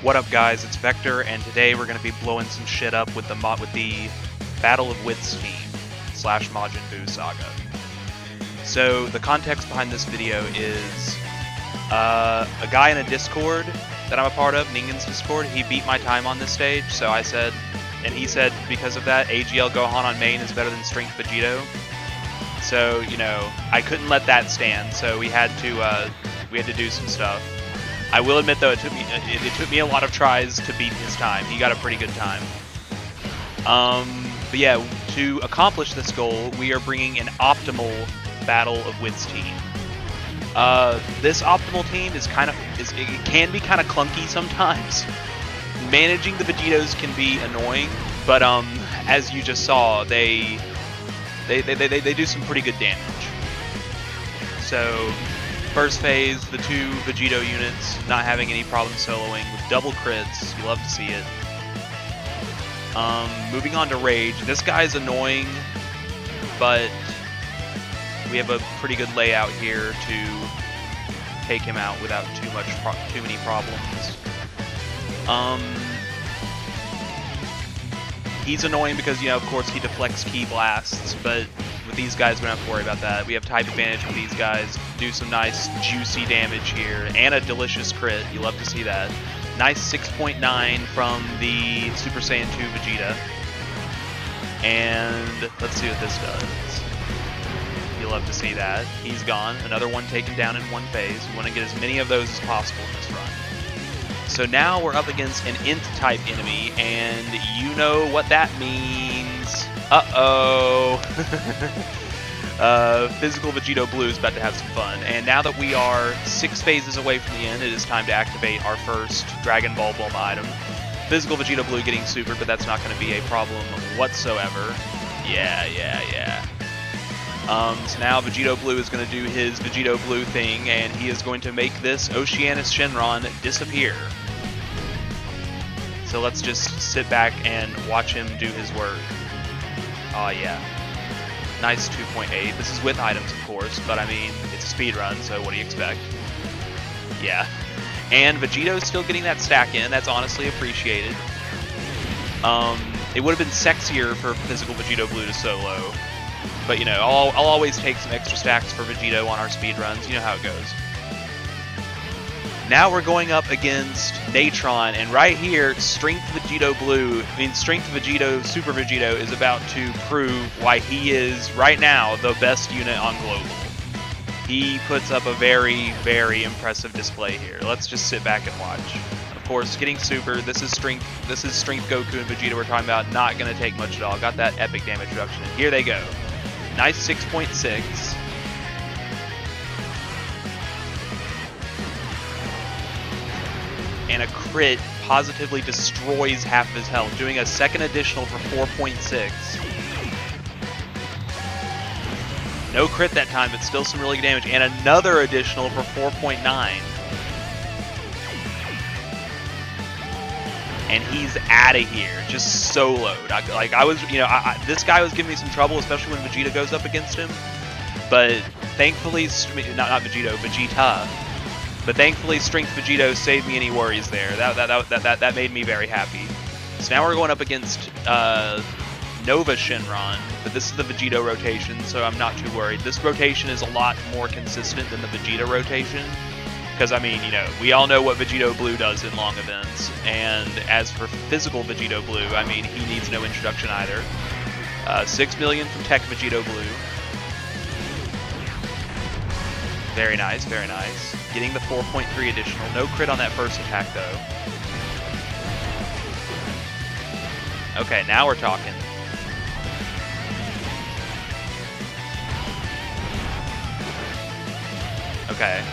What up, guys? It's Vector, and today we're going to be blowing some shit up with the Battle of Wits team / Majin Buu Saga. So the context behind this video is a guy in a Discord that I'm a part of, Ningen's Discord. He beat my time on this stage, so I said, and he said because of that, AGL Gohan on main is better than Strength Vegito. So you know, I couldn't let that stand. So we had to do some stuff. I will admit though, it took me a lot of tries to beat his time. He got a pretty good time. But yeah, to accomplish this goal, we are bringing an optimal Battle of Wits team. This optimal team it can be kind of clunky sometimes. Managing the Vegitos can be annoying, but as you just saw, they do some pretty good damage. So first phase, the two Vegito units not having any problem soloing with double crits. You love to see it. Moving on to Rage. This guy's annoying, but we have a pretty good layout here to take him out without too many problems. He's annoying because, you know, of course he deflects key blasts, but with these guys we don't have to worry about that. We have type advantage with these guys. Do some nice juicy damage here and a delicious crit. You love to see that. Nice 6.9 from the Super Saiyan 2 Vegeta. And let's see what this does. You love to see that. He's gone. Another one taken down in one phase. We want to get as many of those as possible in this run. So now we're up against an Int type enemy, and you know what that means. Uh-oh. Physical Vegito Blue is about to have some fun. And now that we are 6 phases away from the end, it is time to activate our first Dragon Ball Bulma item. Physical Vegito Blue getting super, but that's not going to be a problem whatsoever. Yeah. So now Vegito Blue is going to do his Vegito Blue thing, and he is going to make this Oceanus Shenron disappear. So let's just sit back and watch him do his work. Oh yeah. Nice 2.8. This is with items, of course, but I mean, it's a speedrun, so what do you expect? Yeah. And Vegito's still getting that stack in. That's honestly appreciated. It would have been sexier for Physical Vegito Blue to solo. But, you know, I'll always take some extra stacks for Vegito on our speedruns. You know how it goes. Now we're going up against Natron, and right here, Strength Vegito Super Vegito is about to prove why he is, right now, the best unit on Global. He puts up a very, very impressive display here. Let's just sit back and watch. Of course, getting super, this is Strength Goku and Vegeta we're talking about, not going to take much at all. Got that epic damage reduction. Here they go. Nice 6.6. And a crit positively destroys half of his health, doing a second additional for 4.6. No crit that time, but still some really good damage, and another additional for 4.9. And he's out of here, just soloed. This guy was giving me some trouble, especially when Vegeta goes up against him. But thankfully, not Vegito, Vegeta. But thankfully, Strength Vegito saved me any worries there. That made me very happy. So now we're going up against Nova Shenron, but this is the Vegito rotation, so I'm not too worried. This rotation is a lot more consistent than the Vegeta rotation. Because, I mean, you know, we all know what Vegito Blue does in long events. And as for Physical Vegito Blue, I mean, he needs no introduction either. 6 million from Tech Vegito Blue. Very nice, very nice. Getting the 4.3 additional. No crit on that first attack, though. Okay, now we're talking. Okay.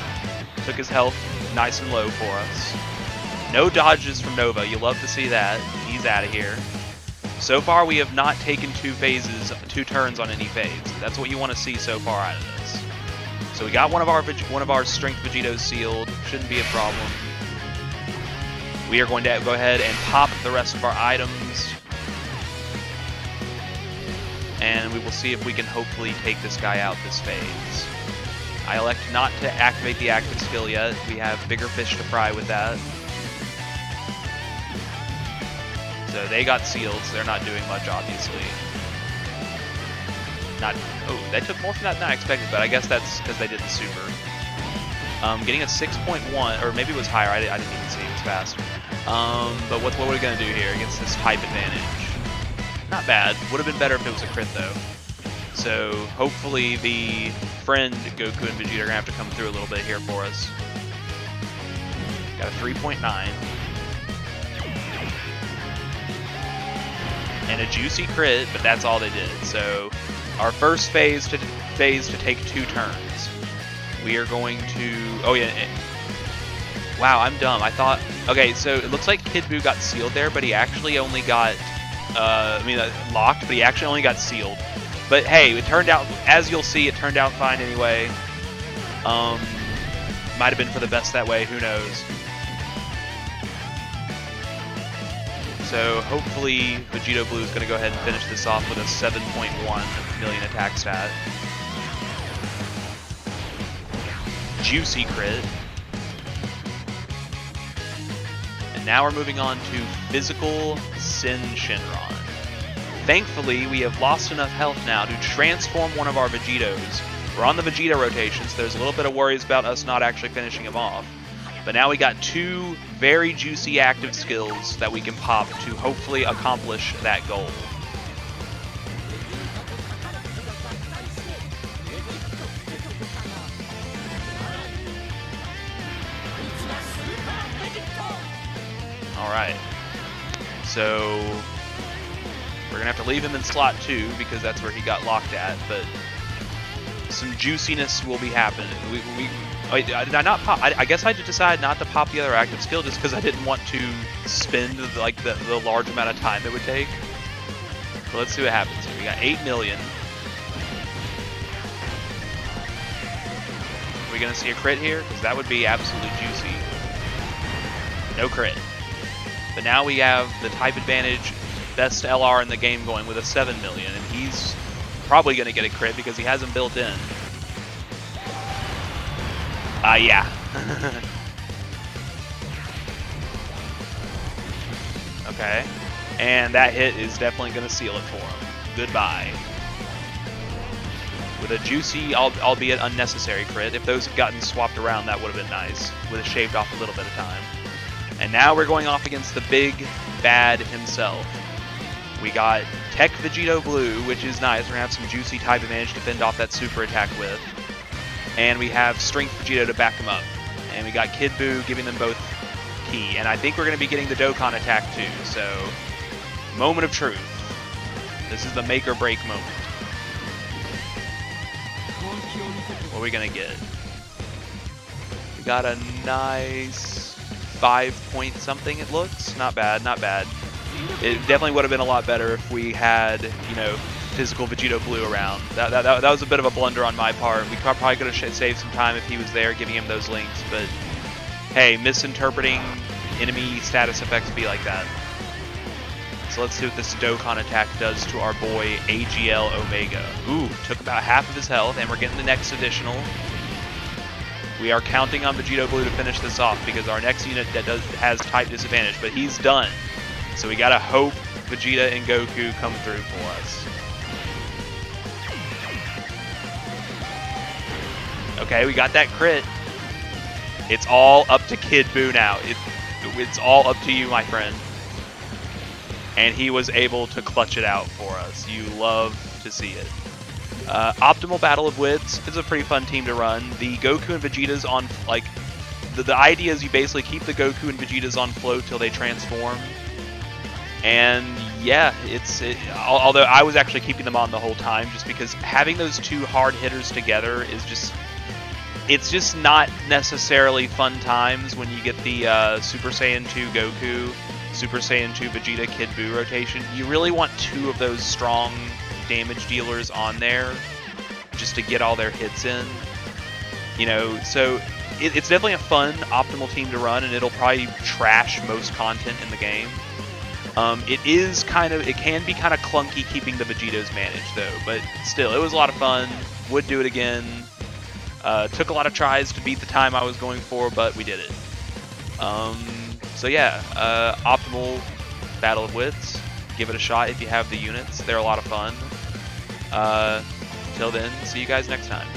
Took his health nice and low for us. No dodges from Nova. You love to see that. He's out of here. So far, we have not taken 2 turns on any phase. That's what you want to see so far out of this. So we got one of our Strength Vegitos sealed. Shouldn't be a problem. We are going to go ahead and pop the rest of our items. And we will see if we can hopefully take this guy out this phase. I elect not to activate the active skill yet. We have bigger fish to fry with that. So they got sealed, so they're not doing much, obviously. Oh, they took more from that than I expected, but I guess that's because they did the super. Getting a 6.1, or maybe it was higher, I didn't even see, it was fast. But what are we going to do here against this type advantage? Not bad. Would have been better if it was a crit, though. So hopefully the friend Goku and Vegeta are going to have to come through a little bit here for us. Got a 3.9. And a juicy crit, but that's all they did. So our first phase to take 2 turns. We are going to... Oh, yeah. Wow, I'm dumb. I thought... Okay, so it looks like Kid Buu got sealed there, but he actually only got... locked, but he actually only got sealed. But hey, it turned out, as you'll see, it turned out fine anyway. Might have been for the best that way, who knows. So hopefully Vegito Blue is going to go ahead and finish this off with a 7.1 million attack stat. Juicy crit. And now we're moving on to Physical Sin Shinron. Thankfully, we have lost enough health now to transform one of our Vegitos. We're on the Vegeta rotation, so there's a little bit of worries about us not actually finishing him off. But now we got 2 very juicy active skills that we can pop to hopefully accomplish that goal. Alright. So... we're going to have to leave him in slot 2 because that's where he got locked at, but some juiciness will be happening. I guess I just decided not to pop the other active skill just because I didn't want to spend like the large amount of time it would take. So let's see what happens here. We got 8 million. Are we going to see a crit here? Because that would be absolutely juicy. No crit. But now we have the type advantage, best LR in the game going with a 7 million, and he's probably going to get a crit because he has him built in. Yeah. Okay. And that hit is definitely going to seal it for him. Goodbye. With a juicy, albeit unnecessary crit. If those had gotten swapped around, that would have been nice. Would have shaved off a little bit of time. And now we're going off against the big bad himself. We got Tech Vegito Blue, which is nice. We're going to have some juicy type advantage to fend off that super attack with. And we have Strength Vegito to back him up. And we got Kid Buu giving them both key. And I think we're going to be getting the Dokkan attack too. So, moment of truth. This is the make or break moment. What are we going to get? We got a nice 5 point something, it looks. Not bad, not bad. It definitely would have been a lot better if we had, you know, Physical Vegito Blue around. That was a bit of a blunder on my part. We probably could have saved some time if he was there, giving him those links. But hey, misinterpreting enemy status effects be like that. So let's see what this Dokkan attack does to our boy AGL Omega. Ooh, took about half of his health, and we're getting the next additional. We are counting on Vegito Blue to finish this off because our next unit that has type disadvantage, but he's done. So we gotta hope Vegeta and Goku come through for us. Okay, we got that crit. It's all up to Kid Buu now. It's all up to you, my friend. And he was able to clutch it out for us. You love to see it. Optimal Battle of Wits is a pretty fun team to run. The Goku and Vegetas on, like, the idea is you basically keep the Goku and Vegetas on float till they transform. And yeah, although I was actually keeping them on the whole time just because having those 2 hard hitters together is just, it's just not necessarily fun times when you get the Super Saiyan 2 Goku, Super Saiyan 2 Vegeta, Kid Buu rotation. You really want 2 of those strong damage dealers on there just to get all their hits in. You know, so it's definitely a fun, optimal team to run, and it'll probably trash most content in the game. It can be kind of clunky keeping the Vegetos managed though, but still, it was a lot of fun. Would do it again. Took a lot of tries to beat the time I was going for, but we did it. So yeah, optimal Battle of Wits. Give it a shot if you have the units. They're a lot of fun. Till then, see you guys next time.